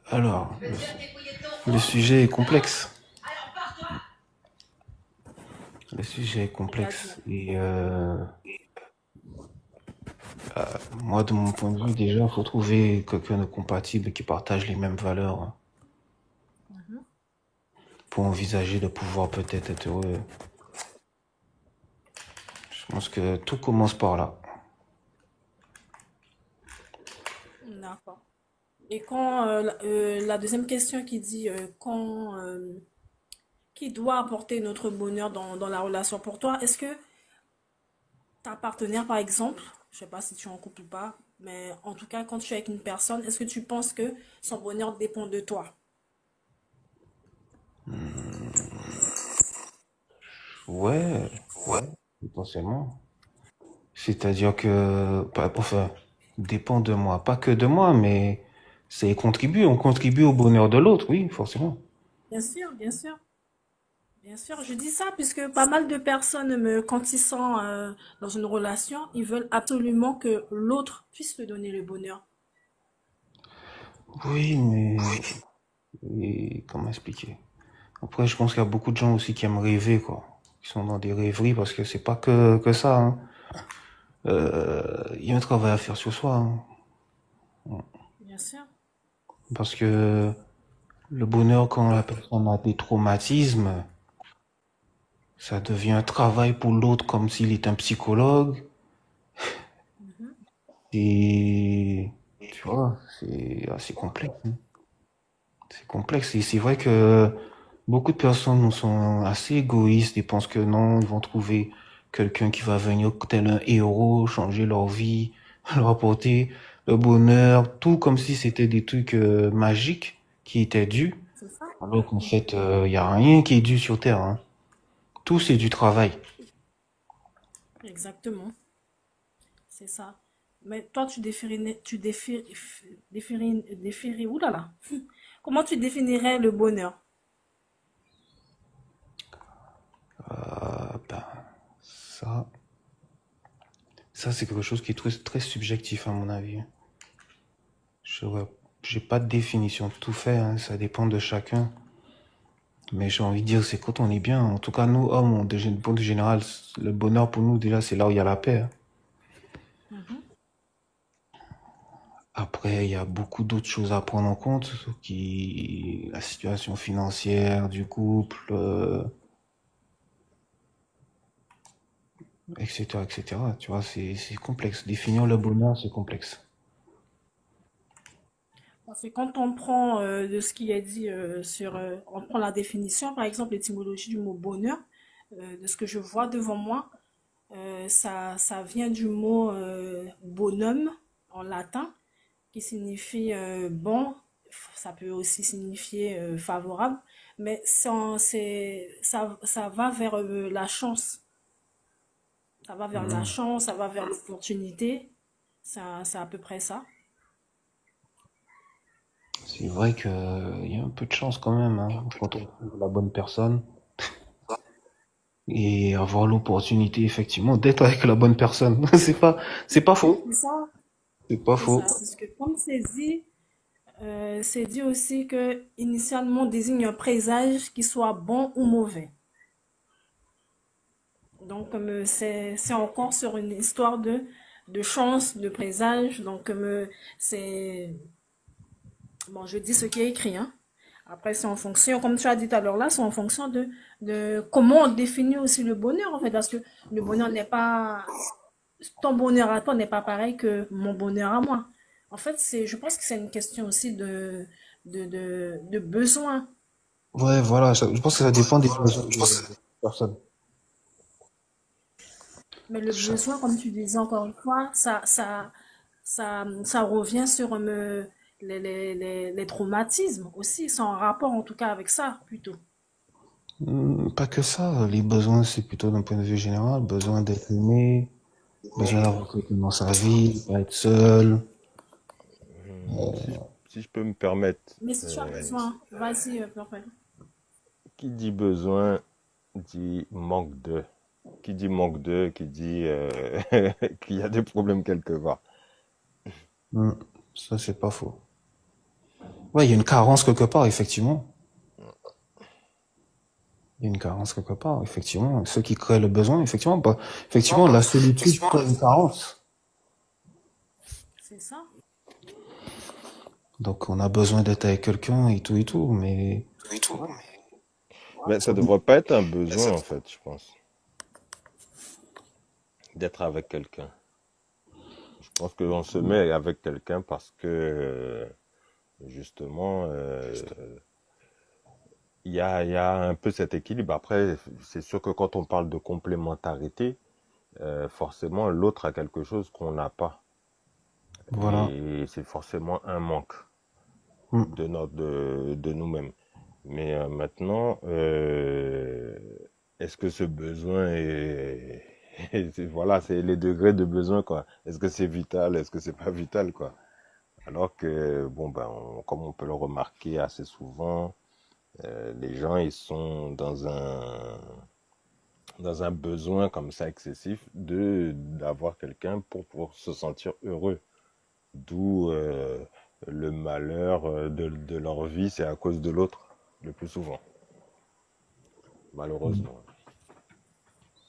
Alors, le sujet est complexe. Le sujet est C'est-à-dire, complexe. Et moi, de mon point de vue, déjà, il faut trouver quelqu'un de compatible qui partage les mêmes valeurs, hein, mhm, pour envisager de pouvoir peut-être être heureux. Je pense que tout commence par là. d'accord. Et quand la deuxième question qui dit quand qui doit apporter notre bonheur dans la relation pour toi, est-ce que ta partenaire, par exemple, je sais pas si tu es en couple ou pas, mais en tout cas, quand tu es avec une personne, est-ce que tu penses que son bonheur dépend de toi? Ouais, ouais, potentiellement. C'est-à-dire que, enfin, dépend de moi. Pas que de moi, mais c'est contribue. On contribue au bonheur de l'autre, oui, forcément. Bien sûr, bien sûr. Bien sûr, je dis ça puisque pas mal de personnes, quand ils sont dans une relation, ils veulent absolument que l'autre puisse te donner le bonheur. Oui, mais comment expliquer? Après, je pense qu'il y a beaucoup de gens aussi qui aiment rêver, quoi. Qui sont dans des rêveries parce que c'est pas que ça, hein. Il y a un travail à faire sur soi, hein. Bien sûr. Parce que le bonheur, quand la personne a des traumatismes, ça devient un travail pour l'autre comme s'il est un psychologue. Mhm. Et tu vois, c'est assez complexe, hein. C'est complexe. Et c'est vrai que beaucoup de personnes sont assez égoïstes et pensent que non, ils vont trouver quelqu'un qui va venir tel un héros, changer leur vie, leur apporter le bonheur, tout comme si c'était des trucs magiques qui étaient dus. C'est ça. Alors qu'en Mhm. fait, il y a rien qui est dû sur Terre, hein. Tout c'est du travail. Exactement. C'est ça. Mais toi, oulala. Comment tu définirais le bonheur? Ben, ça, ça c'est quelque chose qui est très, très subjectif à mon avis. Je j'ai pas de définition tout fait, hein, ça dépend de chacun. Mais j'ai envie de dire, c'est quand on est bien. En tout cas, nous, hommes, de général, le bonheur pour nous, déjà, c'est là où il y a la paix, hein. Mhm. Après, il y a beaucoup d'autres choses à prendre en compte, la situation financière du couple, etc., etc. Tu vois, c'est complexe. Définir le bonheur, c'est complexe. Parce que quand on prend de ce qui est dit on prend la définition, par exemple, l'étymologie du mot bonheur, de ce que je vois devant moi, ça vient du mot bonum en latin, qui signifie bon, ça peut aussi signifier favorable, mais ça va vers la chance. Ça va vers la Hmm. chance, ça va vers l'opportunité. C'est à peu près ça. C'est vrai que il y a un peu de chance quand même, hein, quand on trouve la bonne personne et avoir l'opportunité effectivement d'être avec la bonne personne. C'est pas faux. C'est ça. C'est pas C'est faux. ça. Parce que comme c'est dit aussi que initialement désigne un présage qui soit bon ou mauvais. Donc, c'est encore sur une histoire de chance, de présage. Donc, c'est, bon, je dis ce qui est écrit, hein. Après, c'est en fonction, comme tu as dit tout à l'heure là, c'est en fonction de comment on définit aussi le bonheur, en fait. Parce que le bonheur n'est pas, ton bonheur à toi n'est pas pareil que mon bonheur à moi. En fait, je pense que c'est une question aussi de besoin. Ouais, voilà, je pense que ça dépend des besoins de personne. Mais le Chaque- besoin, comme tu disais encore une fois, ça revient sur les traumatismes aussi. C'est en rapport en tout cas avec ça, plutôt. Pas que ça, les besoins, c'est plutôt d'un point de vue général, besoin d'être aimé, besoin d'avoir quelqu'un dans sa vie, pas être seul. Si je peux me permettre, Mais si tu as euh, besoin, vas-y, Purple. qui dit besoin dit manque de. Qui dit manque de, qui dit qu'il y a des problèmes quelque part. Hmm, ça, c'est pas faux. Ouais, il y a une carence quelque part, effectivement. Il y a une carence quelque part, effectivement. Ceux qui créent le besoin, effectivement, bah, effectivement, la solitude crée une carence. C'est ça. Donc, on a besoin d'être avec quelqu'un et tout, mais ouais, Mais ça ça dit- devrait pas être un besoin, en fait, je pense, d'être avec quelqu'un. Je pense qu'on se met avec quelqu'un parce que, justement, il y a un peu cet équilibre. Après, c'est sûr que quand on parle de complémentarité, forcément, l'autre a quelque chose qu'on n'a pas. voilà. Et c'est forcément un manque Mm. de nous-mêmes. Mais maintenant, est-ce que ce besoin est... voilà, c'est les degrés de besoin, quoi. Est-ce que c'est vital? Est-ce que c'est pas vital, quoi? Alors que, bon, ben, comme on peut le remarquer assez souvent, les gens, ils sont dans un besoin comme ça excessif d'avoir quelqu'un pour se sentir heureux. D'où le malheur de leur vie, c'est à cause de l'autre, le plus souvent, Mm. malheureusement.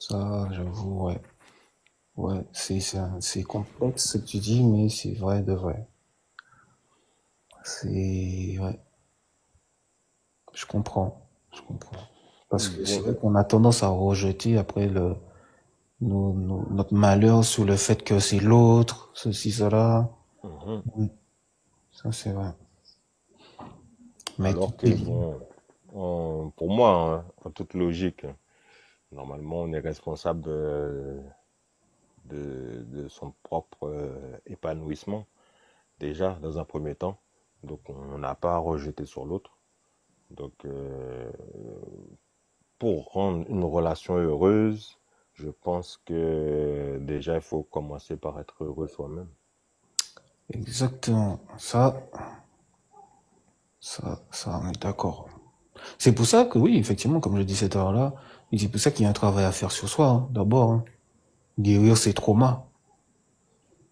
Ça, j'avoue, ouais. Ouais, c'est complexe ce que tu dis, mais c'est vrai de vrai. Ouais, je comprends, je comprends. Parce que c'est Bon, vrai qu'on a tendance à rejeter après notre malheur sur le fait que c'est l'autre, ceci, cela. mhm. Oui, ça c'est vrai. Mais tout Alors est que, lié. bon, pour moi, hein, en toute logique, normalement, on est responsable de son propre épanouissement, déjà, dans un premier temps. Donc, on n'a pas à rejeter sur l'autre. Donc, pour rendre une relation heureuse, je pense que déjà, il faut commencer par être heureux soi-même. Exactement. Ça, on est d'accord. C'est pour ça que oui, effectivement, comme je dis cette heure-là, c'est pour ça qu'il y a un travail à faire sur soi, hein, d'abord, hein. Guérir ses traumas.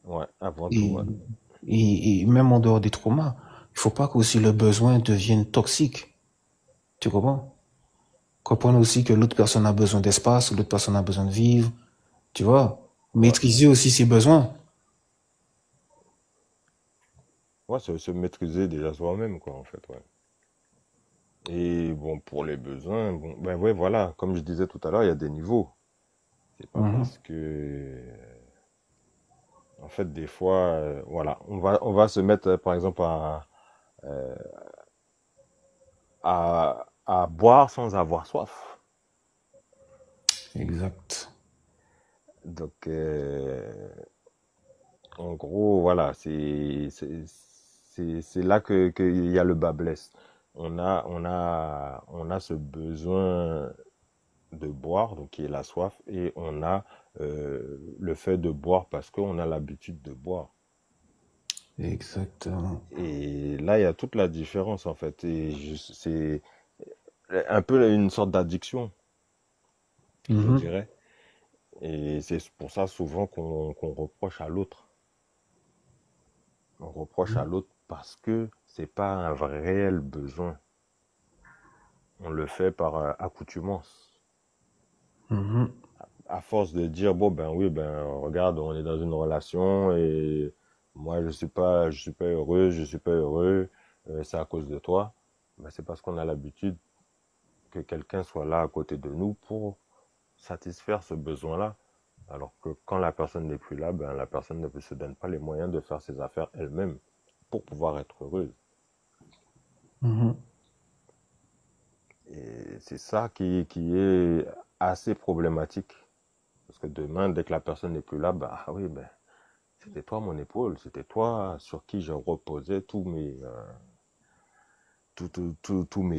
Ouais, avant tout, Et, ouais. et même en dehors des traumas, il faut pas qu'aussi le besoin devienne toxique. Tu comprends? Comprendre aussi que l'autre personne a besoin d'espace, l'autre personne a besoin de vivre. Tu vois? Ouais, Maîtriser aussi ses besoins. ouais, se maîtriser déjà soi-même, quoi, en fait, ouais. Et bon, pour les besoins, bon, ben ouais, voilà, comme je disais tout à l'heure, il y a des niveaux. C'est pas Mhm. parce que, en fait, des fois, voilà, on va se mettre, par exemple, à boire sans avoir soif. Exact. Donc, en gros, voilà, c'est là qu'il y a le bas blesse. On a ce besoin de boire, donc qui est la soif, et on a le fait de boire parce qu'on a l'habitude de boire. Exactement. Et là, il y a toute la différence en fait. C'est un peu une sorte d'addiction, je Mhm. dirais. Et c'est pour ça souvent qu'on reproche à l'autre. On reproche à l'autre parce que c'est pas un vrai réel besoin. On le fait par accoutumance. Mhm. À force de dire bon ben oui ben regarde on est dans une relation et moi je suis pas heureux je suis pas heureux c'est à cause de toi ben, c'est parce qu'on a l'habitude que quelqu'un soit là à côté de nous pour satisfaire ce besoin-là alors que quand la personne n'est plus là ben la personne ne se donne pas les moyens de faire ses affaires elle-même pour pouvoir être heureuse Mhm. et c'est ça qui est assez problématique parce que demain dès que la personne n'est plus là ben ah oui ben c'était toi mon épaule, c'était toi sur qui je reposais tous mes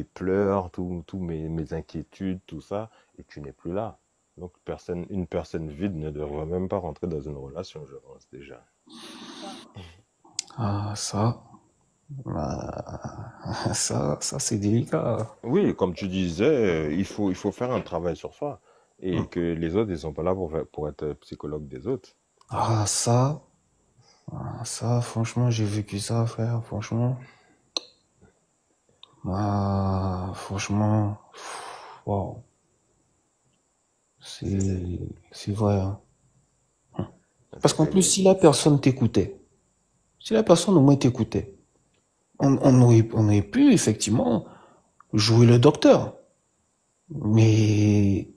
pleurs, mes inquiétudes, tout ça, et tu n'es plus là. Donc une personne vide ne devrait même pas rentrer dans une relation, je pense déjà. Ah, ça c'est délicat. Oui, comme tu disais, il faut faire un travail sur soi. Et que les autres, ils sont pas là pour être psychologue des autres. Ah, franchement, j'ai vécu ça, frère, franchement. Ah, franchement, wow, C'est, c'est, c'est vrai, hein. Parce c'est qu'en c'est plus, les, si la personne t'écoutait, si la personne au moins t'écoutait, on aurait pu effectivement jouer le docteur. Mais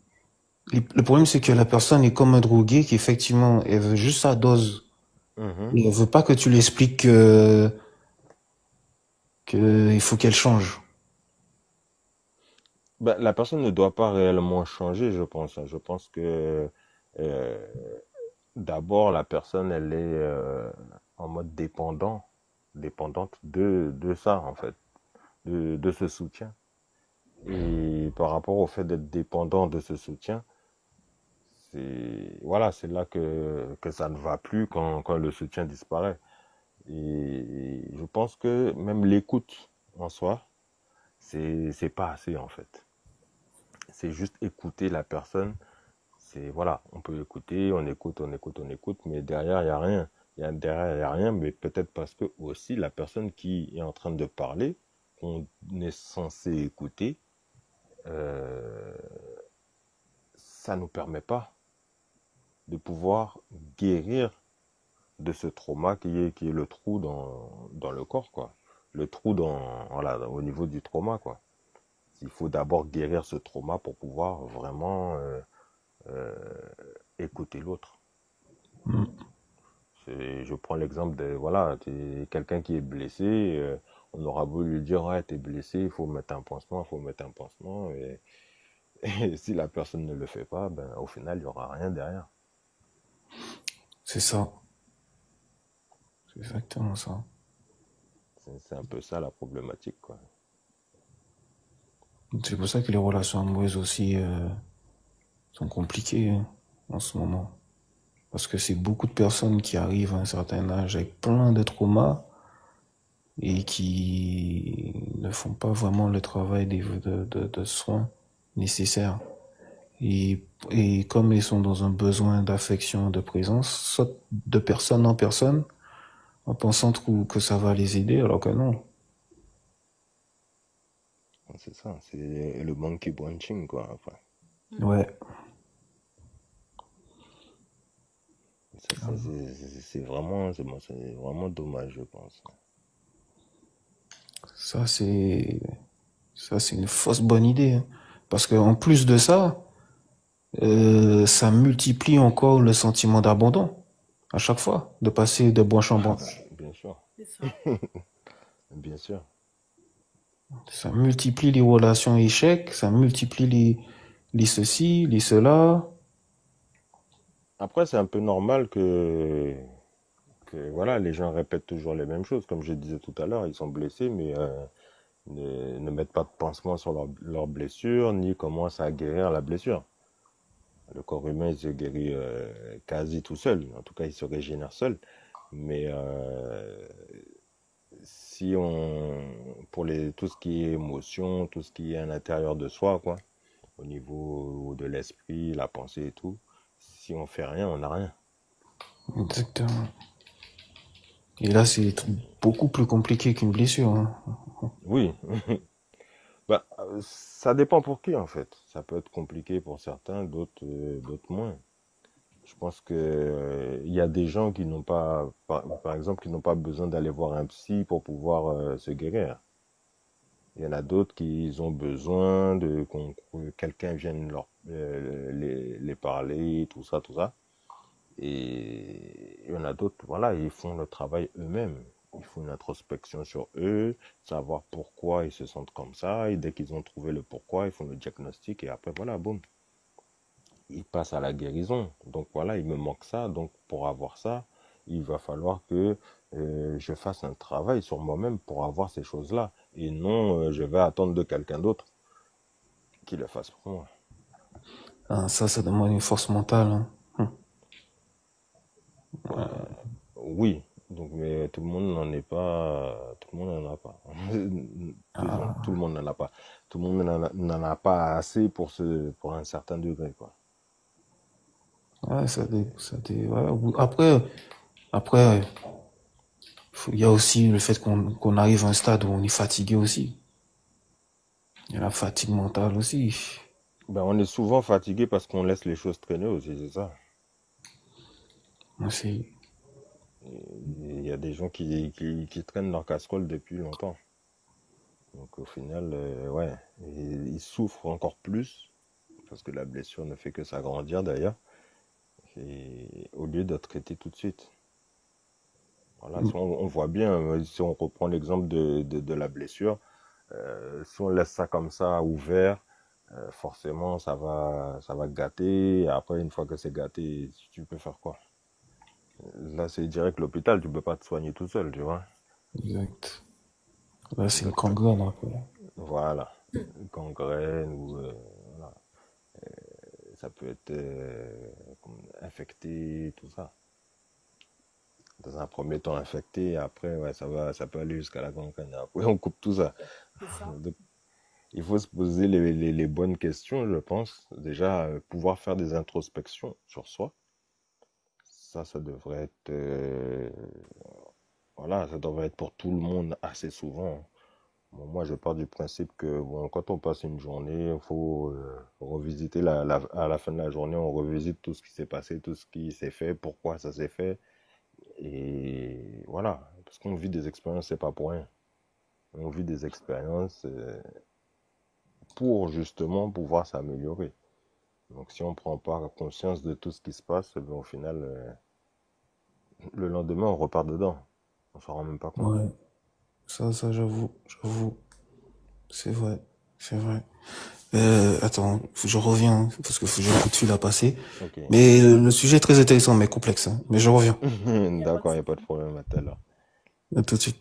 le problème, c'est que la personne est comme un drogué qui, effectivement, elle veut juste sa dose. Mhm. Et elle veut pas que tu lui expliques que il faut qu'elle change. Ben, la personne ne doit pas réellement changer, je pense, hein. Je pense que euh, d'abord, la personne, elle est en mode dépendante de ça, en fait, de ce soutien. Et par rapport au fait d'être dépendant de ce soutien, voilà, c'est là que ça ne va plus quand le soutien disparaît. Et je pense que même l'écoute en soi, c'est pas assez, en fait. C'est juste écouter la personne. C'est, voilà, on peut écouter, on écoute, on écoute, on écoute, mais derrière, il n'y a rien. Derrière, il n'y a rien, mais peut-être parce que aussi la personne qui est en train de parler, qu'on est censé écouter, euh, ça ne nous permet pas de pouvoir guérir de ce trauma qui est le trou dans le corps, quoi. Le trou voilà, au niveau du trauma, quoi. Il faut d'abord guérir ce trauma pour pouvoir vraiment euh, écouter l'autre. Mm. Je prends l'exemple de, voilà, quelqu'un qui est blessé, on aura beau lui dire, ouais, t'es blessé, il faut mettre un pansement, il faut mettre un pansement, et si la personne ne le fait pas, ben, au final, il n'y aura rien derrière. C'est ça. C'est exactement ça. C'est un peu ça la problématique, quoi. C'est pour ça que les relations amoureuses aussi sont compliquées, hein, en ce moment. Parce que c'est beaucoup de personnes qui arrivent à un certain âge avec plein de traumas et qui ne font pas vraiment le travail de soins nécessaires. Et comme ils sont dans un besoin d'affection, de présence, sautent de personne en personne en pensant que ça va les aider, alors que non. C'est ça, c'est le monkey branching, quoi, enfin. Mhm. Ouais, Ça, c'est vraiment dommage, je pense. ça c'est ça c'est une fausse bonne idée, hein. Parce que en plus de ça, ça multiplie encore le sentiment d'abandon à chaque fois, de passer de branche en Ah, ben, branche. bien sûr, C'est ça. bien sûr. Ça multiplie les relations échecs, ça multiplie les ceci, les cela. Après, c'est un peu normal que voilà, les gens répètent toujours les mêmes choses. Comme je disais tout à l'heure, ils sont blessés, mais ne mettent pas de pansement sur leur blessure, ni commencent à guérir la blessure. Le corps humain, il se guérit quasi tout seul. En tout cas, il se régénère seul. Mais si on, pour tout ce qui est émotion, tout ce qui est à l'intérieur de soi, quoi, au niveau de l'esprit, la pensée et tout, si on fait rien, on n'a rien. Exactement. Et là, c'est beaucoup plus compliqué qu'une blessure, hein. Oui, bah, ça dépend pour qui en fait. Ça peut être compliqué pour certains, d'autres moins. Je pense que il y a des gens qui n'ont pas, par exemple, qui n'ont pas besoin d'aller voir un psy pour pouvoir se guérir. Il y en a d'autres qui ont besoin que quelqu'un vienne les parler, tout ça, tout ça. Et il y en a d'autres, voilà, ils font le travail eux-mêmes. Ils font une introspection sur eux, savoir pourquoi ils se sentent comme ça. Et dès qu'ils ont trouvé le pourquoi, ils font le diagnostic et après, voilà, boum, ils passent à la guérison. Donc voilà, il me manque ça. Donc pour avoir ça, il va falloir que je fasse un travail sur moi-même pour avoir ces choses-là. Et non, je vais attendre de quelqu'un d'autre qui le fasse pour moi. Ah, ça demande une force mentale, hein. Bah, oui, donc mais tout le monde n'en est pas, tout le monde n'en a pas. Disons, tout le monde n'en a pas. Tout le monde n'en a pas assez pour un certain degré, quoi. Ouais, ouais. Après, il y a aussi le fait qu'on arrive à un stade où on est fatigué aussi. Il y a la fatigue mentale aussi. Ben, on est souvent fatigué parce qu'on laisse les choses traîner aussi, c'est ça. Moi, c'est, Il y a des gens qui traînent leur casserole depuis longtemps. Donc au final, ouais, ils souffrent encore plus parce que la blessure ne fait que s'agrandir d'ailleurs. Et au lieu d'être traité tout de suite. Voilà, si on voit bien, si on reprend l'exemple de la blessure, si on laisse ça comme ça ouvert, forcément ça va gâter. Et après, une fois que c'est gâté, tu peux faire quoi? Là, c'est direct l'hôpital, tu peux pas te soigner tout seul, tu vois. exact. Là, c'est une Donc, gangrène après. voilà, gangrène ou voilà. Ça peut être infecté, tout ça. Dans un premier temps infecté, après, ouais, ça peut aller jusqu'à la gangrène. Après, on coupe tout ça. C'est ça. Donc, il faut se poser les bonnes questions, je pense. Déjà, pouvoir faire des introspections sur soi. Ça devrait être, voilà, ça devrait être pour tout le monde assez souvent. Bon, moi, je pars du principe que bon, quand on passe une journée, il faut revisiter à la fin de la journée, on revisite tout ce qui s'est passé, tout ce qui s'est fait, pourquoi ça s'est fait. Et voilà, parce qu'on vit des expériences, c'est pas pour rien. On vit des expériences pour justement pouvoir s'améliorer. Donc si on ne prend pas conscience de tout ce qui se passe, ben, au final, le lendemain, on repart dedans. On s'en rend même pas compte. Ouais, ça, j'avoue, c'est vrai, c'est vrai. Attends, je reviens, parce que j'ai un coup de fil à passer. Ok. Mais le sujet est très intéressant, mais complexe, hein. Mais je reviens. Il n'y a pas de D'accord, il n'y a souci. pas de problème à tout à l'heure. À tout de suite.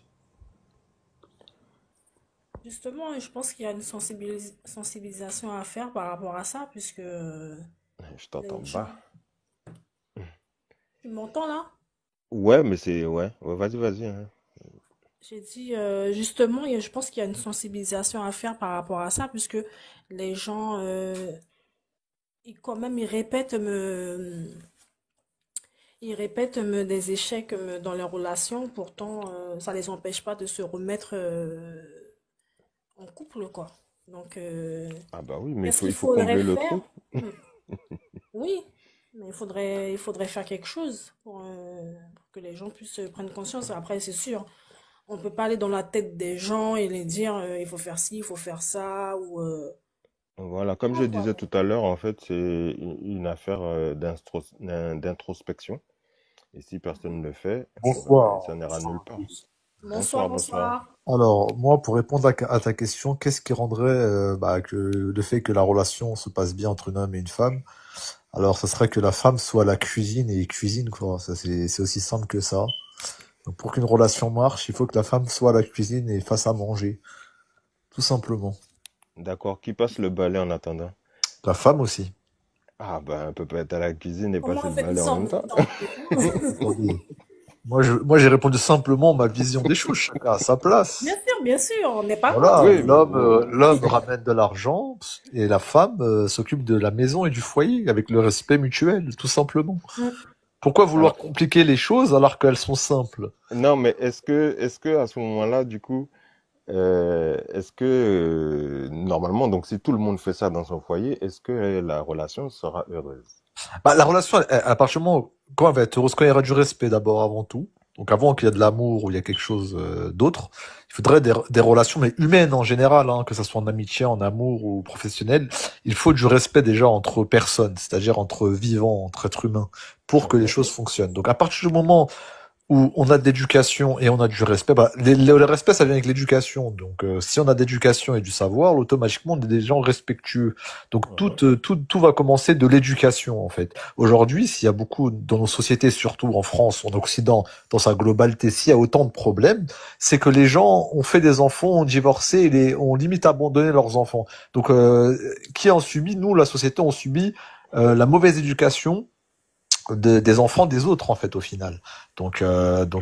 Justement, je pense qu'il y a une sensibilisation à faire par rapport à ça, puisque Je t'entends les pas. gens... Tu m'entends là? Ouais, mais c'est... Ouais, ouais, vas-y, vas-y, hein. J'ai dit, justement, je pense qu'il y a une sensibilisation à faire par rapport à ça, puisque les gens, quand même, ils répètent des échecs dans leurs relations, pourtant, ça les empêche pas de se remettre en couple, quoi. Donc, Ah bah oui, mais qu'est-ce il qu'il faut faudrait combler le faire? trou. Hmm. Oui, mais il faudrait faire quelque chose pour que les gens puissent prendre conscience. Après, c'est sûr, on peut pas aller dans la tête des gens et les dire il faut faire ci, il faut faire ça, ou Voilà, comme je non, disais quoi. tout à l'heure, en fait, c'est une affaire d'introspection. Et si personne ne le fait, ben, Bonsoir. ça n'ira nulle part. Bonsoir, Bonsoir, bonsoir. bonsoir. Alors, moi, pour répondre à ta question, qu'est-ce qui rendrait que le fait que la relation se passe bien entre un homme et une femme? Alors, ce serait que la femme soit à la cuisine et cuisine, quoi. Ça, c'est aussi simple que ça. Donc, pour qu'une relation marche, il faut que la femme soit à la cuisine et fasse à manger, tout simplement. D'accord, qui passe le balai en attendant? La femme aussi. Ah ben, elle peut pas être à la cuisine et Comment passer on le fait une balai en sorte même de temps. temps? Attendez. Moi, j'ai répondu simplement ma vision des choses, chacun à sa place. Bien sûr, on n'est pas contre. Voilà, Oui, l'homme ramène de l'argent et la femme s'occupe de la maison et du foyer avec le respect mutuel, tout simplement. Mm. Pourquoi vouloir alors, compliquer les choses alors qu'elles sont simples? non, mais est-ce que à ce moment-là, du coup, est-ce que normalement, donc si tout le monde fait ça dans son foyer, est-ce que la relation sera heureuse? Bah, la relation, à partir du moment quand elle va être heureuse, quand il y aura du respect d'abord avant tout. Donc avant qu'il y ait de l'amour ou il y a quelque chose d'autre, il faudrait des relations, mais humaines en général, hein, que ça soit en amitié, en amour ou professionnel. Il faut du respect déjà entre personnes, c'est-à-dire entre vivants, entre êtres humains, pour que les Ok. choses fonctionnent. Donc à partir du moment où on a de l'éducation et on a du respect, bah, le respect, ça vient avec l'éducation. Donc, si on a d'éducation et du savoir, automatiquement, on est des gens respectueux. Donc, Mhm. tout va commencer de l'éducation, en fait. Aujourd'hui, s'il y a beaucoup, dans nos sociétés, surtout en France, en Occident, dans sa globalité, s'il y a autant de problèmes, c'est que les gens ont fait des enfants, ont divorcé, et ont limite abandonné leurs enfants. Donc, qui en subit? Nous, la société, on subit la mauvaise éducation des enfants des autres en fait au final. Donc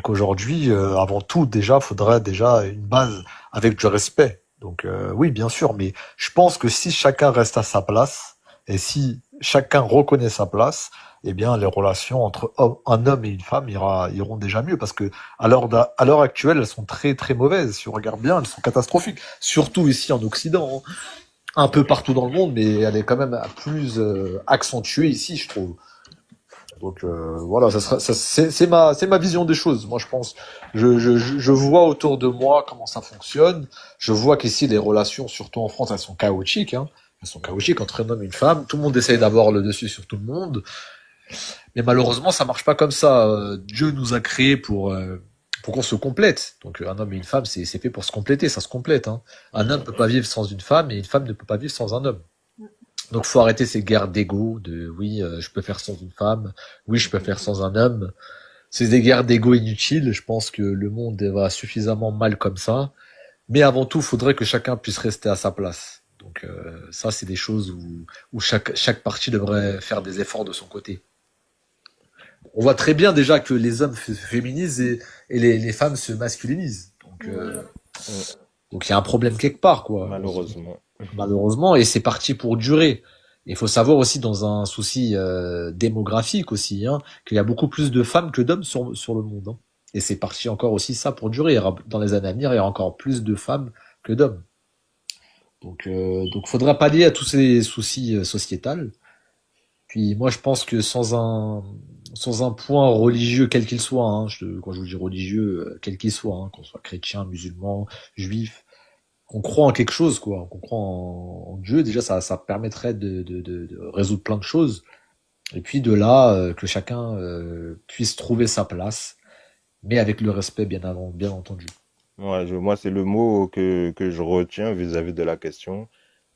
aujourd'hui, avant tout déjà, faudrait déjà une base avec du respect. Donc oui, bien sûr, mais je pense que si chacun reste à sa place et si chacun reconnaît sa place, eh bien, les relations entre un homme et une femme iront déjà mieux parce que à l'heure actuelle, elles sont très très mauvaises. Si on regarde bien, elles sont catastrophiques. Surtout ici en Occident, hein. Un peu partout dans le monde, mais elle est quand même plus accentuée ici, je trouve. Donc voilà, c'est ma vision des choses. Moi, je pense, je vois autour de moi comment ça fonctionne. Je vois qu'ici les relations, surtout en France, elles sont chaotiques. Hein. Elles sont chaotiques entre un homme et une femme. Tout le monde essaye d'avoir le dessus sur tout le monde. Mais malheureusement, ça marche pas comme ça. Dieu nous a créés pour qu'on se complète. Donc un homme et une femme, c'est fait pour se compléter, ça se complète. Hein. Un homme ne peut pas vivre sans une femme et une femme ne peut pas vivre sans un homme. Donc faut arrêter ces guerres d'ego de oui, je peux faire sans une femme, oui, je peux faire sans un homme. C'est des guerres d'ego inutiles. Je pense que le monde va suffisamment mal comme ça. Mais avant tout, il faudrait que chacun puisse rester à sa place. Donc ça, c'est des choses où chaque partie devrait faire des efforts de son côté. On voit très bien déjà que les hommes se féminisent et les femmes se masculinisent. Donc il y a un problème quelque part, quoi. Malheureusement. Malheureusement, et c'est parti pour durer. Il faut savoir aussi, dans un souci démographique aussi, hein, qu'il y a beaucoup plus de femmes que d'hommes sur le monde. Hein. Et c'est parti encore aussi ça pour durer. Dans les années à venir, il y aura encore plus de femmes que d'hommes. Donc faudra pallier à tous ces soucis sociétals. Puis moi, je pense que sans un point religieux quel qu'il soit, hein, quand je vous dis religieux, quel qu'il soit, hein, qu'on soit chrétien, musulman, juif, qu'on croit en quelque chose, quoi, qu'on croit en Dieu, déjà ça permettrait de résoudre plein de choses. Et puis de là, que chacun puisse trouver sa place, mais avec le respect bien entendu. Ouais, moi, c'est le mot que je retiens vis-à-vis de la question.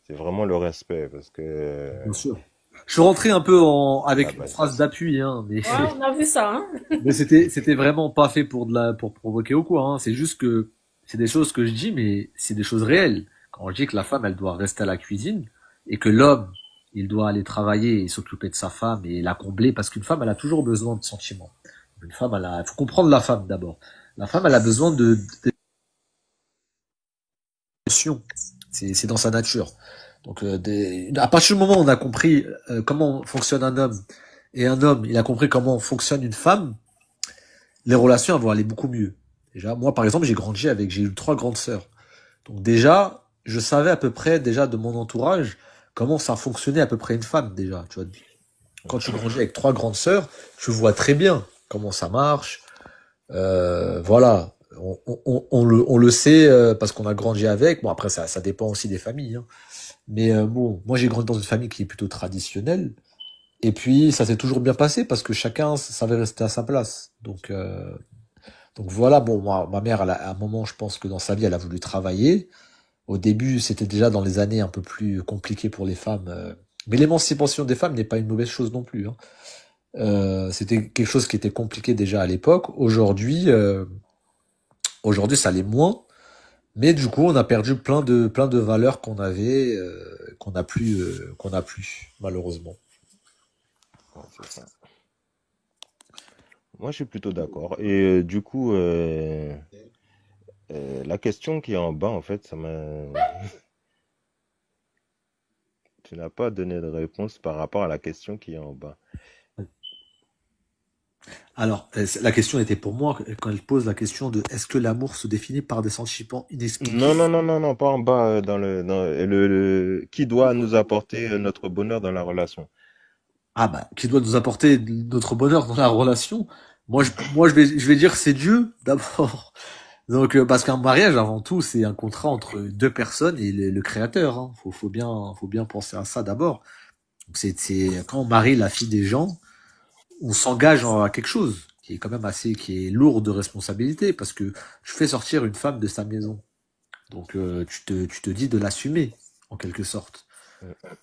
C'est vraiment le respect, parce que Bien sûr. Je suis rentré un peu ah avec une bah, phrase d'appui, hein, mais Ouais, on a vu ça, hein. mais c'était vraiment pas fait pour provoquer ou quoi. Hein. C'est juste que c'est des choses que je dis, mais c'est des choses réelles. Quand je dis que la femme, elle doit rester à la cuisine et que l'homme, il doit aller travailler et s'occuper de sa femme et la combler, parce qu'une femme, elle a toujours besoin de sentiments. Une femme, il faut comprendre la femme d'abord. La femme, elle a besoin d'émotions. C'est dans sa nature. Donc, à partir du moment où on a compris comment fonctionne un homme et un homme, il a compris comment fonctionne une femme, les relations elles vont aller beaucoup mieux. Déjà, moi, par exemple, j'ai eu 3 grandes sœurs. Donc déjà, je savais à peu près déjà de mon entourage comment ça fonctionnait à peu près une femme déjà. Tu vois, quand tu grandis avec 3 grandes sœurs, tu vois très bien comment ça marche. Voilà, on le sait parce qu'on a grandi avec. Bon après ça dépend aussi des familles. Hein. Mais bon, moi j'ai grandi dans une famille qui est plutôt traditionnelle. Et puis ça s'est toujours bien passé parce que chacun savait rester à sa place. Donc voilà, bon, moi, ma mère, à un moment, je pense que dans sa vie, elle a voulu travailler. Au début, c'était déjà dans les années un peu plus compliquées pour les femmes. Mais l'émancipation des femmes n'est pas une mauvaise chose non plus. Hein. C'était quelque chose qui était compliqué déjà à l'époque. Aujourd'hui, ça l'est moins. Mais du coup, on a perdu plein de valeurs qu'on avait, qu'on a plus, malheureusement. ouais, c'est ça. Moi, je suis plutôt d'accord. Et du coup, la question qui est en bas, en fait, ça m'a... Tu n'as pas donné de réponse par rapport à la question qui est en bas. Alors, la question était pour moi quand elle pose la question de est-ce que l'amour se définit par des sentiments Non, inexpliqués? non, non, non, non, pas en bas, qui doit nous apporter notre bonheur dans la relation. Ah bah, qui doit nous apporter notre bonheur dans la relation? Je vais dire c'est Dieu d'abord. Donc, parce qu'un mariage avant tout, c'est un contrat entre 2 personnes et le créateur. Hein. Faut bien penser à ça d'abord. Donc, c'est quand on marie la fille des gens, on s'engage à quelque chose qui est quand même qui est lourd de responsabilité parce que tu fais sortir une femme de sa maison. Donc tu te dis de l'assumer en quelque sorte.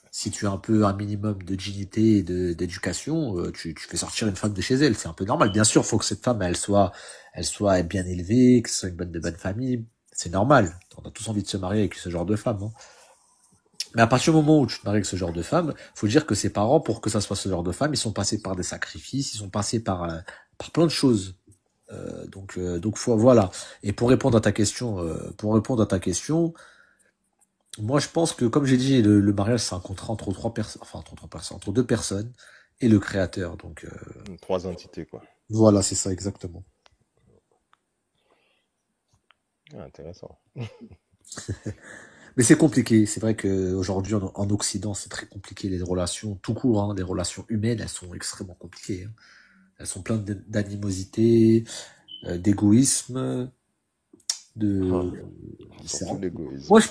Si tu as un peu un minimum de dignité et d'éducation, tu fais sortir une femme de chez elle. C'est un peu normal. Bien sûr, faut que cette femme elle soit bien élevée, que ce soit de bonne famille. C'est normal. On a tous envie de se marier avec ce genre de femme. Hein. Mais à partir du moment où tu te maries avec ce genre de femme, faut dire que ses parents, pour que ça soit ce genre de femme, ils sont passés par des sacrifices, ils sont passés par plein de choses. Voilà. Et pour répondre à ta question, moi je pense que comme j'ai dit, le mariage c'est un contrat entre 3 personnes, enfin entre 3 personnes, entre 2 personnes, et le créateur. Donc Trois entités, quoi. voilà, c'est ça exactement. Ah, intéressant. Mais c'est compliqué. C'est vrai qu'aujourd'hui, en Occident, c'est très compliqué. Les relations, tout court, hein, les relations humaines, elles sont extrêmement compliquées. Hein. Elles sont pleines d'animosité, d'égoïsme, Ah, de. surtout l'égoïsme. Moi, je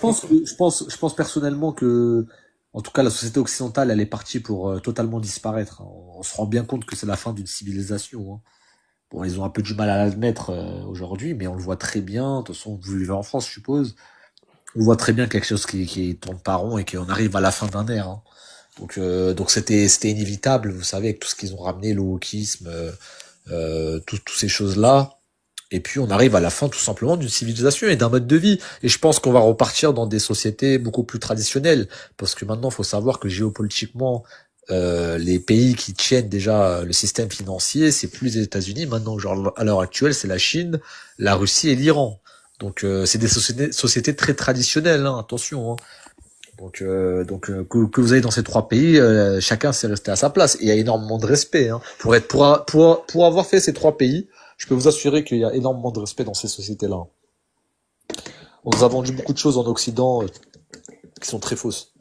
pense personnellement que, en tout cas, la société occidentale, elle est partie pour totalement disparaître. Hein. On se rend bien compte que c'est la fin d'une civilisation. Hein. Bon, ils ont un peu du mal à l'admettre aujourd'hui, mais on le voit très bien. De toute façon, vous vivez en France, je suppose. On voit très bien quelque chose qui tourne pas rond et qu'on arrive à la fin d'un ère. Hein. Donc c'était inévitable, vous savez, avec tout ce qu'ils ont ramené, le wokisme, toutes ces choses-là. Et puis on arrive à la fin tout simplement d'une civilisation et d'un mode de vie. Et je pense qu'on va repartir dans des sociétés beaucoup plus traditionnelles, parce que maintenant, il faut savoir que géopolitiquement, les pays qui tiennent déjà le système financier, c'est plus les États-Unis. Maintenant, genre à l'heure actuelle, c'est la Chine, la Russie et l'Iran. Donc c'est des sociétés très traditionnelles, hein, attention. Hein. Que vous allez dans ces trois pays, chacun s'est resté à sa place. Et il y a énormément de respect. Hein. Pour avoir fait ces trois pays, je peux vous assurer qu'il y a énormément de respect dans ces sociétés-là. On nous a vendu beaucoup de choses en Occident qui sont très fausses.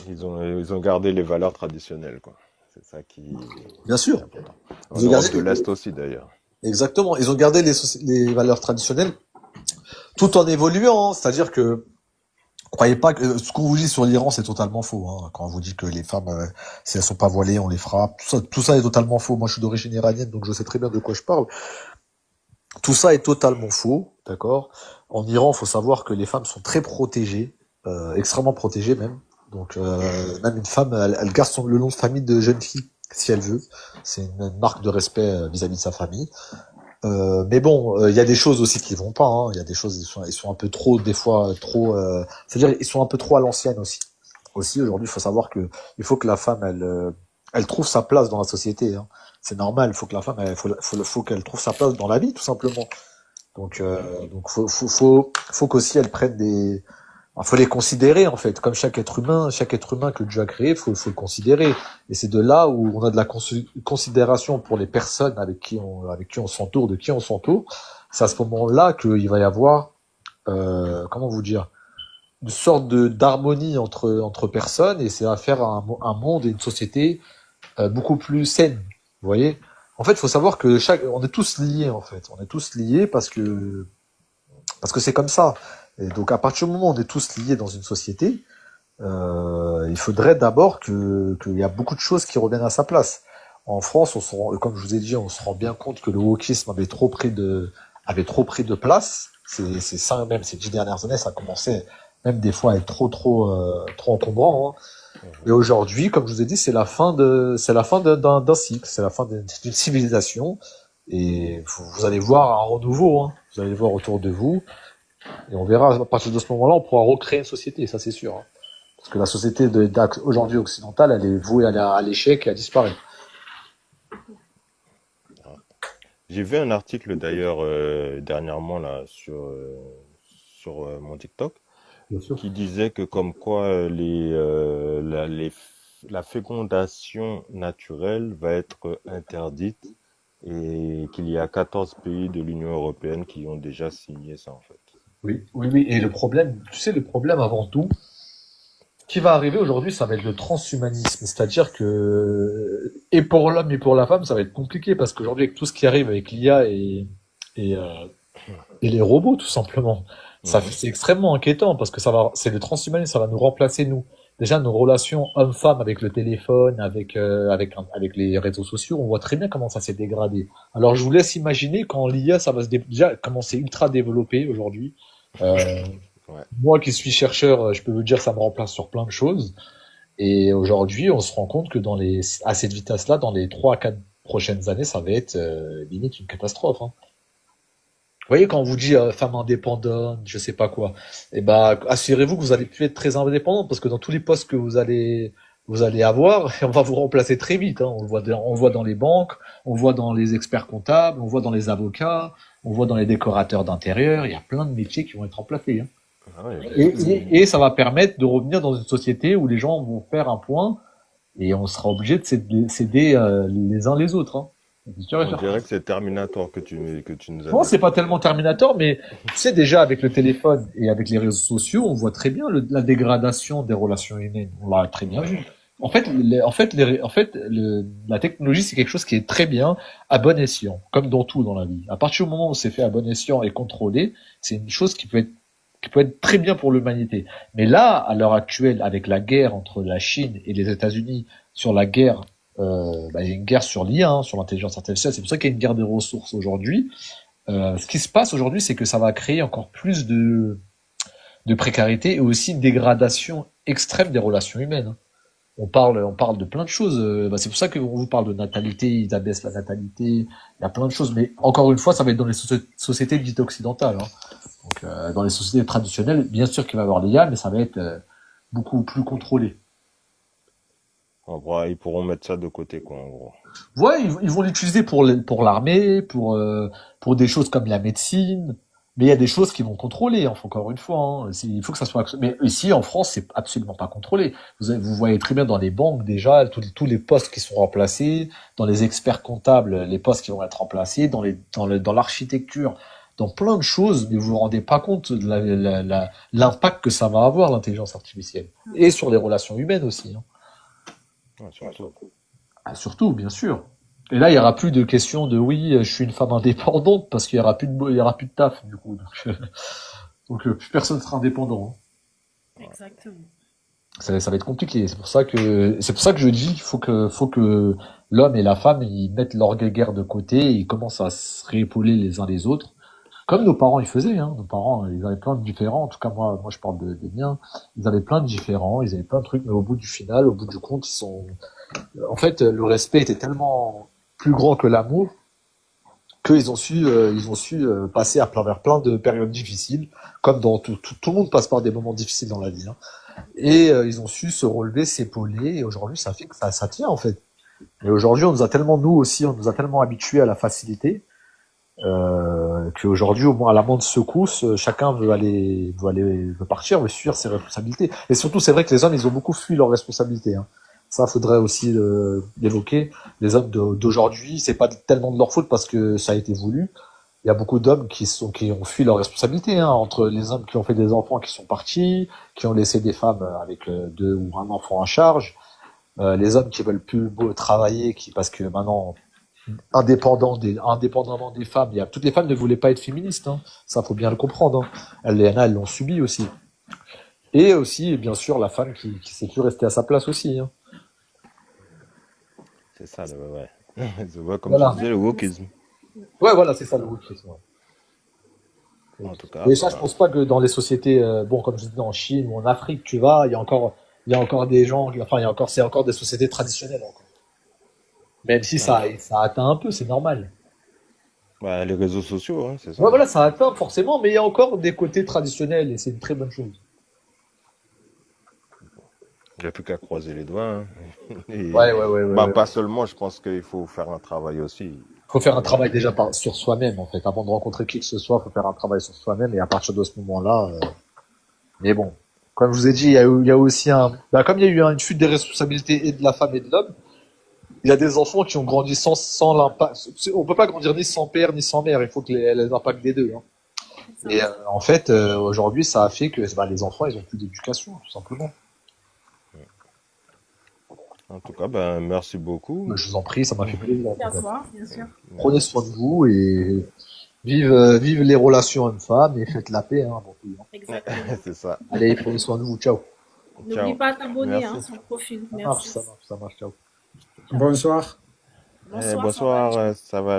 Ils ont gardé les valeurs traditionnelles, quoi. C'est ça qui Bien est sûr. important. Ils En ont Europe gardé de l'Est aussi, d'ailleurs. exactement. Ils ont gardé les valeurs traditionnelles tout en évoluant. Hein. C'est-à-dire que croyez pas que ce qu'on vous dit sur l'Iran c'est totalement faux. Hein. Quand on vous dit que les femmes, si elles sont pas voilées, on les frappe. Tout ça est totalement faux. Moi, je suis d'origine iranienne, donc je sais très bien de quoi je parle. Tout ça est totalement faux, d'accord. En Iran, faut savoir que les femmes sont très protégées, extrêmement protégées même. Donc même une femme, elle garde le nom de famille de jeune fille si elle veut. C'est une marque de respect vis-à-vis de sa famille. Mais bon, il y a des choses aussi qui vont pas. Hein. Il y a des choses, ils sont un peu trop, des fois trop. C'est-à-dire, ils sont un peu trop à l'ancienne aussi. Aussi, aujourd'hui, il faut savoir que il faut que la femme, elle trouve sa place dans la société. Hein. C'est normal. Il faut que la femme, faut qu'elle trouve sa place dans la vie, tout simplement. Donc, faut qu'aussi elle prenne des. Faut les considérer en fait, comme chaque être humain que Dieu a créé, faut le considérer. Et c'est de là où on a de la considération pour les personnes avec qui on s'entoure, de qui on s'entoure. C'est à ce moment-là qu'il va y avoir, comment vous dire, une sorte d'harmonie entre personnes, et c'est à faire un monde et une société beaucoup plus saine. Vous voyez. En fait, il faut savoir que on est tous liés en fait. On est tous liés parce que c'est comme ça. Et donc, à partir du moment où on est tous liés dans une société, il faudrait d'abord qu'il y a beaucoup de choses qui reviennent à sa place. En France, comme je vous ai dit, on se rend bien compte que le wokisme avait trop pris de place. C'est ça même, ces 10 dernières années, ça a commencé même des fois à être trop encombrant. Hein. Et aujourd'hui, comme je vous ai dit, c'est la fin d'un cycle, c'est la fin d'une civilisation. Et vous allez voir un renouveau. Hein. Vous allez le voir autour de vous. Et on verra, à partir de ce moment-là, on pourra recréer une société, ça c'est sûr. Hein. Parce que la société aujourd'hui occidentale, elle est vouée à l'échec et à disparaître. J'ai vu un article d'ailleurs dernièrement là sur mon TikTok Bien sûr. qui disait que comme quoi la fécondation naturelle va être interdite et qu'il y a 14 pays de l'Union européenne qui ont déjà signé ça en fait. Oui. Et le problème, tu sais, le problème avant tout, qui va arriver aujourd'hui, ça va être le transhumanisme. C'est-à-dire que, et pour l'homme et pour la femme, ça va être compliqué parce qu'aujourd'hui, avec tout ce qui arrive avec l'IA et, euh, et les robots, tout simplement, c'est extrêmement inquiétant parce que c'est le transhumanisme, ça va nous remplacer nous. Déjà, nos relations homme-femme avec le téléphone, avec les réseaux sociaux, on voit très bien comment ça s'est dégradé. Alors, je vous laisse imaginer quand l'IA, ça va déjà comment c'est ultra développé aujourd'hui. Ouais. Moi qui suis chercheur, je peux vous dire, ça me remplace sur plein de choses. Et aujourd'hui, on se rend compte que à cette vitesse-là, dans les 3 à 4 prochaines années, ça va être limite une catastrophe. Hein. Vous voyez, quand on vous dit femme indépendante, je sais pas quoi, eh ben, assurez-vous que vous allez plus être très indépendant parce que dans tous les postes que vous allez avoir, on va vous remplacer très vite. Hein. On le voit dans les banques, on le voit dans les experts comptables, on le voit dans les avocats, on le voit dans les décorateurs d'intérieur. Il y a plein de métiers qui vont être remplacés. Hein. Ah ouais, Et ça va permettre de revenir dans une société où les gens vont faire un point et on sera obligé de s'aider les uns les autres. Hein. C'est sûr et On certain. dirait que c'est Terminator que tu nous as Non, c'est décrit. pas tellement Terminator, mais tu sais déjà avec le téléphone et avec les réseaux sociaux, on voit très bien la dégradation des relations humaines. On l'a très bien vu. La technologie, c'est quelque chose qui est très bien à bon escient, comme dans tout dans la vie. À partir du moment où c'est fait à bon escient et contrôlé, c'est une chose qui peut être très bien pour l'humanité. Mais là, à l'heure actuelle, avec la guerre entre la Chine et les États-Unis sur la guerre, il y a une guerre sur l'IA, hein, sur l'intelligence artificielle. C'est pour ça qu'il y a une guerre des ressources aujourd'hui. Ce qui se passe aujourd'hui, c'est que ça va créer encore plus de précarité et aussi une dégradation extrême des relations humaines. Hein. On parle de plein de choses. C'est pour ça qu'on vous parle de natalité, ils abaissent la natalité. Il y a plein de choses. Mais encore une fois, ça va être dans les sociétés dites occidentales. Hein. Donc, dans les sociétés traditionnelles, bien sûr qu'il va y avoir l'IA, mais ça va être beaucoup plus contrôlé. En gros, ils pourront mettre ça de côté, quoi, en gros. Ouais, ils vont l'utiliser pour l'armée, pour des choses comme la médecine. Mais il y a des choses qui vont contrôler, encore une fois. Hein. Il faut que ça soit. Mais ici, en France, c'est absolument pas contrôlé. Vous voyez très bien dans les banques déjà tous les postes qui sont remplacés, dans les experts comptables, les postes qui vont être remplacés, dans l'architecture, dans plein de choses. Mais vous vous rendez pas compte de l'impact que ça va avoir l'intelligence artificielle et sur les relations humaines aussi. Hein. Ouais, surtout. Ah, surtout, bien sûr. Et là, il y aura plus de questions de oui, je suis une femme indépendante parce qu'il y aura il y aura plus de taf du coup. Donc, plus personne sera indépendant. Hein. Exactement. Ça va être compliqué. C'est pour ça que je dis qu'il faut que l'homme et la femme ils mettent leur guerre de côté et ils commencent à se réépauler les uns les autres. Comme nos parents ils faisaient, hein. Nos parents ils avaient plein de différents. En tout cas moi je parle des miens. Ils avaient plein de différents, ils avaient plein de trucs, mais au bout du compte en fait le respect était tellement plus grand que l'amour qu'ils ont su passer vers plein de périodes difficiles, comme dans tout le monde passe par des moments difficiles dans la vie. Hein. Et ils ont su se relever, s'épauler, et aujourd'hui ça fait que ça tient en fait. Et aujourd'hui on nous a tellement habitués à la facilité qu'aujourd'hui au moins à la moindre secousse, chacun veut partir, veut fuir ses responsabilités. Et surtout c'est vrai que les hommes ils ont beaucoup fui leurs responsabilités. Hein. Ça, faudrait aussi l'évoquer. Les hommes d'aujourd'hui, c'est pas tellement de leur faute parce que ça a été voulu. Il y a beaucoup d'hommes qui ont fui leurs responsabilités, hein, entre les hommes qui ont fait des enfants qui sont partis, qui ont laissé des femmes avec deux ou un enfant à charge, les hommes qui veulent plus travailler, parce que maintenant, indépendamment des femmes, toutes les femmes ne voulaient pas être féministes, hein. Ça, faut bien le comprendre, hein. Elles l'ont subi aussi. Et aussi, bien sûr, la femme qui sait plus rester à sa place aussi, hein. C'est ça, ouais. Je vois, comme Voilà. tu disais, le wokisme. Ouais, voilà, c'est ça le wokisme. Ouais. En tout cas, Et ça, je pense pas que dans les sociétés, comme je disais, en Chine ou en Afrique, tu vas, il y a encore des gens, c'est encore des sociétés traditionnelles encore. Même si ça atteint un peu, c'est normal. ouais, les réseaux sociaux, hein, c'est ça. Ouais, voilà, ça atteint forcément, mais il y a encore des côtés traditionnels et c'est une très bonne chose. Il n'y a plus qu'à croiser les doigts. Hein. Et, Ouais. pas seulement, je pense qu'il faut faire un travail aussi. Faut faire un travail déjà sur soi-même, en fait. Avant de rencontrer qui que ce soit, faut faire un travail sur soi-même et à partir de ce moment-là, mais bon. Comme je vous ai dit, il y a aussi comme il y a eu une fuite des responsabilités et de la femme et de l'homme, il y a des enfants qui ont grandi sans l'impact. On peut pas grandir ni sans père ni sans mère. Il faut que les impacts des deux. Hein. Et en fait, aujourd'hui, ça a fait que les enfants, ils ont plus d'éducation, tout simplement. En tout cas, merci beaucoup. Je vous en prie, ça m'a fait plaisir. Bien sûr, bien sûr. Prenez soin de vous et vive les relations hommes-femmes et faites la paix. Hein, Exactement. C'est ça. Allez, prenez soin de vous. Ciao. N'oublie pas de t'abonner Merci. sur le profil. Ça marche, Merci. ça marche. Ciao. Bonsoir. Bonsoir. Bonsoir, ça va.